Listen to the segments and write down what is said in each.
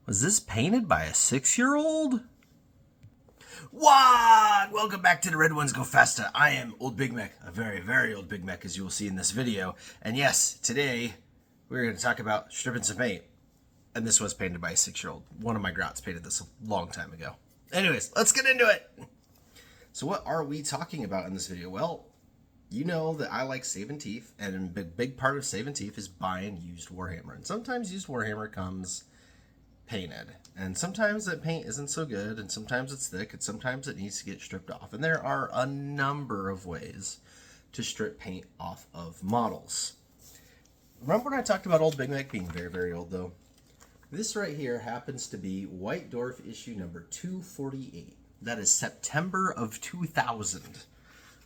Was this painted by a 6-year-old? What? Welcome back to the Red Ones Go Festa. I am old Big Mek, a very, very old Big Mek, as you will see in this video. And yes, today we're going to talk about stripping some paint. And this was painted by a 6-year-old. One of my grots painted this a long time ago. Anyways, let's get into it. So what are we talking about in this video? Well, you know that I like saving teeth, and a big part of saving teeth is buying used Warhammer. And sometimes used Warhammer comes painted, and sometimes that paint isn't so good, and sometimes it's thick, and sometimes it needs to get stripped off. And there are a number of ways to strip paint off of models. Remember when I talked about old Big Mek being very, very old though? This right here happens to be White Dwarf issue number 248. That is September of 2000.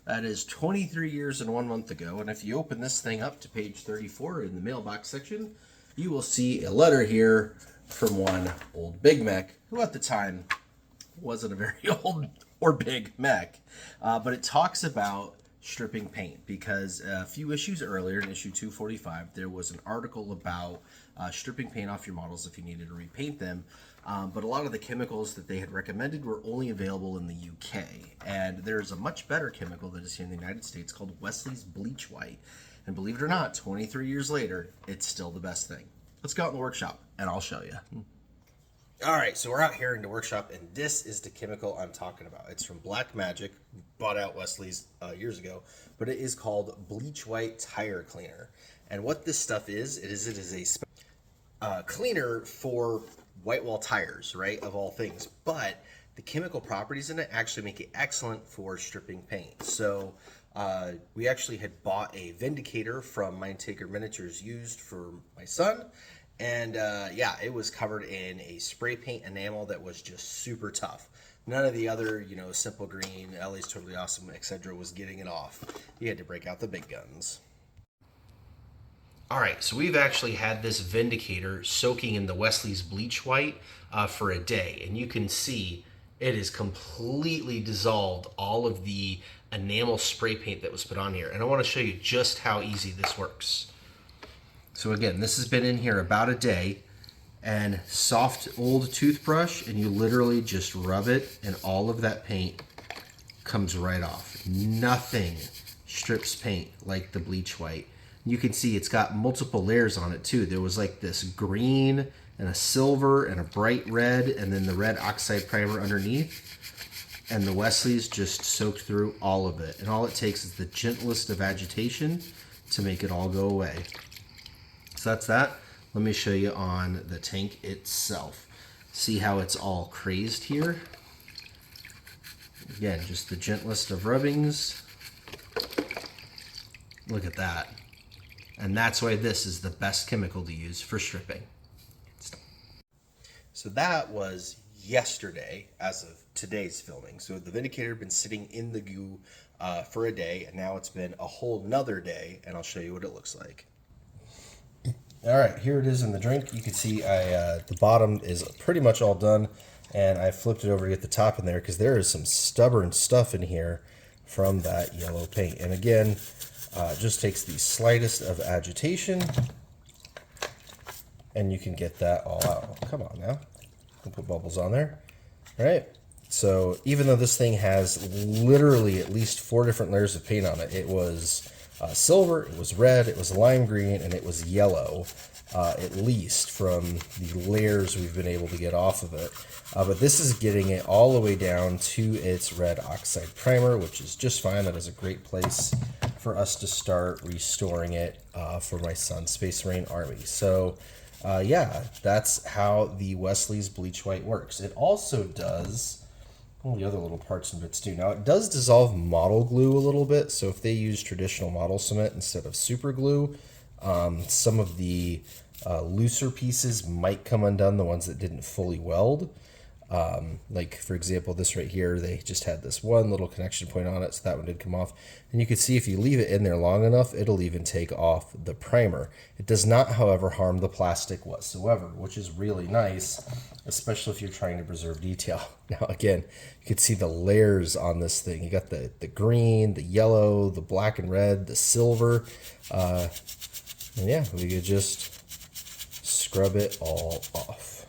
That is 23 years and 1 month ago. And if you open this thing up to page 34 in the mailbox section, you will see a letter here from one old Big Mek, who at the time wasn't a very old or Big Mek, but it talks about stripping paint, because a few issues earlier, in issue 245, there was an article about stripping paint off your models if you needed to repaint them, but a lot of the chemicals that they had recommended were only available in the UK, and there's a much better chemical that is here in the United States called Wesley's Bleach White, and believe it or not, 23 years later, it's still the best thing. Let's go out in the workshop, and I'll show you. All right, so we're out here in the workshop, and this is the chemical I'm talking about. It's from Black Magic, bought out Wesley's years ago, but it is called Bleach White Tire Cleaner. And what this stuff is, it is a cleaner for white wall tires, right, of all things. But the chemical properties in it actually make it excellent for stripping paint. So we actually had bought a Vindicator from Mindtaker Miniatures used for my son, and yeah, it was covered in a spray paint enamel that was just super tough. None of the other, Simple Green, LA's Totally Awesome, etc. was getting it off. You had to break out the big guns. All right, so we've actually had this Vindicator soaking in the Wesley's Bleach White for a day, and you can see it is completely dissolved all of the enamel spray paint that was put on here. And I want to show you just how easy this works. So again, this has been in here about a day, and soft old toothbrush, and you literally just rub it, and all of that paint comes right off. Nothing strips paint like the Bleach White. You can see it's got multiple layers on it too. There was like this green and a silver and a bright red, and then the red oxide primer underneath. And the Wesley's just soaked through all of it. And all it takes is the gentlest of agitation to make it all go away. So that's that. Let me show you on the tank itself. See how it's all crazed here? Again, just the gentlest of rubbings. Look at that. And that's why this is the best chemical to use for stripping. So that was yesterday as of today's filming. So the Vindicator had been sitting in the goo for a day, and now it's been a whole nother day, and I'll show you what it looks like. All right, here it is in the drink. You can see the bottom is pretty much all done, and I flipped it over to get the top in there because there is some stubborn stuff in here from that yellow paint. And again, it just takes the slightest of agitation, and you can get that all out. Come on now. We'll put bubbles on there. All right. So even though this thing has literally at least 4 different layers of paint on it, it was silver, it was red, it was lime green, and it was yellow, at least from the layers we've been able to get off of it. But this is getting it all the way down to its red oxide primer, which is just fine. That is a great place for us to start restoring it for my son's Space Marine Army. So yeah, that's how the Wesley's Bleach White works. It also does all the other little parts and bits too. Now, it does dissolve model glue a little bit, so if they use traditional model cement instead of super glue, some of the looser pieces might come undone, the ones that didn't fully weld. Like, for example, this right here, they just had this one little connection point on it, so that one did come off. And you can see if you leave it in there long enough, it'll even take off the primer. It does not, however, harm the plastic whatsoever, which is really nice, especially if you're trying to preserve detail. Now, again, you can see the layers on this thing. You got the green, the yellow, the black and red, the silver. And yeah, we could just scrub it all off.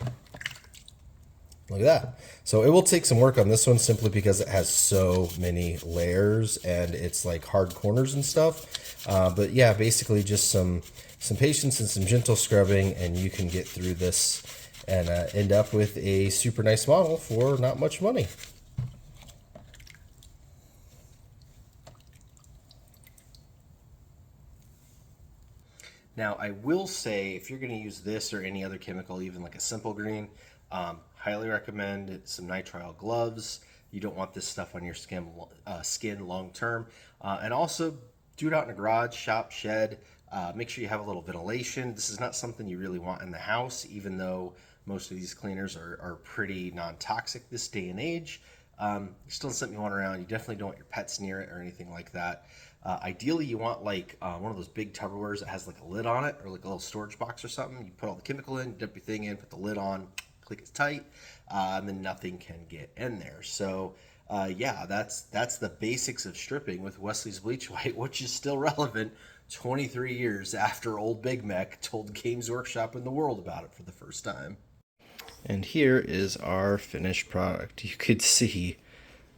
Look at that. So it will take some work on this one simply because it has so many layers and it's like hard corners and stuff. But yeah, basically just some patience and some gentle scrubbing, and you can get through this and end up with a super nice model for not much money. Now, I will say, if you're going to use this or any other chemical, even like a simple green, highly recommend some nitrile gloves. You don't want this stuff on your skin long term. And also, do it out in a garage, shop, shed. Make sure you have a little ventilation. This is not something you really want in the house, even though most of these cleaners are pretty non-toxic this day and age. Still something you want around. You definitely don't want your pets near it or anything like that. Ideally, you want like one of those big Tupperwares that has like a lid on it, or like a little storage box or something. You put all the chemical in, dump your thing in, put the lid on, click it tight, and then nothing can get in there. So yeah, that's the basics of stripping with Wesley's Bleach White, which is still relevant 23 years after old Big Mek told Games Workshop in the world about it for the first time. And here is our finished product. You could see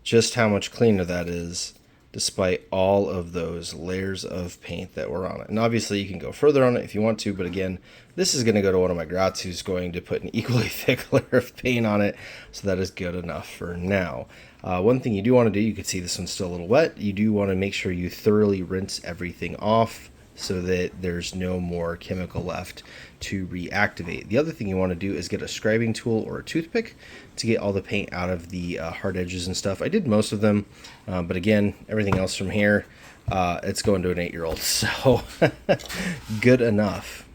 just how much cleaner that is despite all of those layers of paint that were on it. And obviously you can go further on it if you want to, but again, this is going to go to one of my grats who's going to put an equally thick layer of paint on it, so that is good enough for now. One thing you do want to do, you can see this one's still a little wet, you do want to make sure you thoroughly rinse everything off so that there's no more chemical left to reactivate. The other thing you want to do is get a scribing tool or a toothpick to get all the paint out of the hard edges and stuff. I did most of them, but again, everything else from here, it's going to an 8-year-old, so good enough.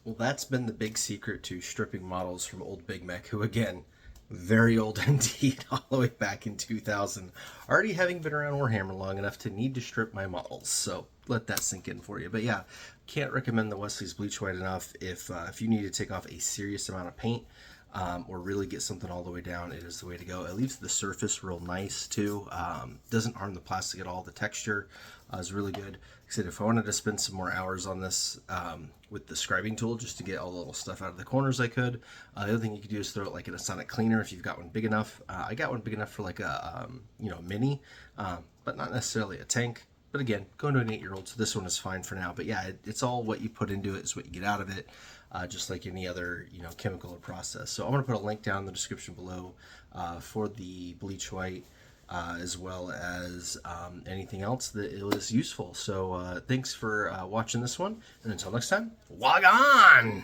Well, that's been the big secret to stripping models from old Big Mek, who again, very old indeed, all the way back in 2000, already having been around Warhammer long enough to need to strip my models, so let that sink in for you. But yeah, can't recommend the Wesley's Bleach White enough. If you need to take off a serious amount of paint, or really get something all the way down, it is the way to go. It leaves the surface real nice too. Doesn't harm the plastic at all. The texture is really good. Like I said, if I wanted to spend some more hours on this with the scribing tool just to get all the little stuff out of the corners, I could. The other thing you could do is throw it like in a sonic cleaner if you've got one big enough. I got one big enough for like a mini, but not necessarily a tank. But again, going to an 8-year-old, so this one is fine for now. But yeah, it's all what you put into it is what you get out of it, just like any other chemical or process. So I'm going to put a link down in the description below for the Bleach White, as well as anything else that it was useful. So thanks for watching this one, and until next time, log on!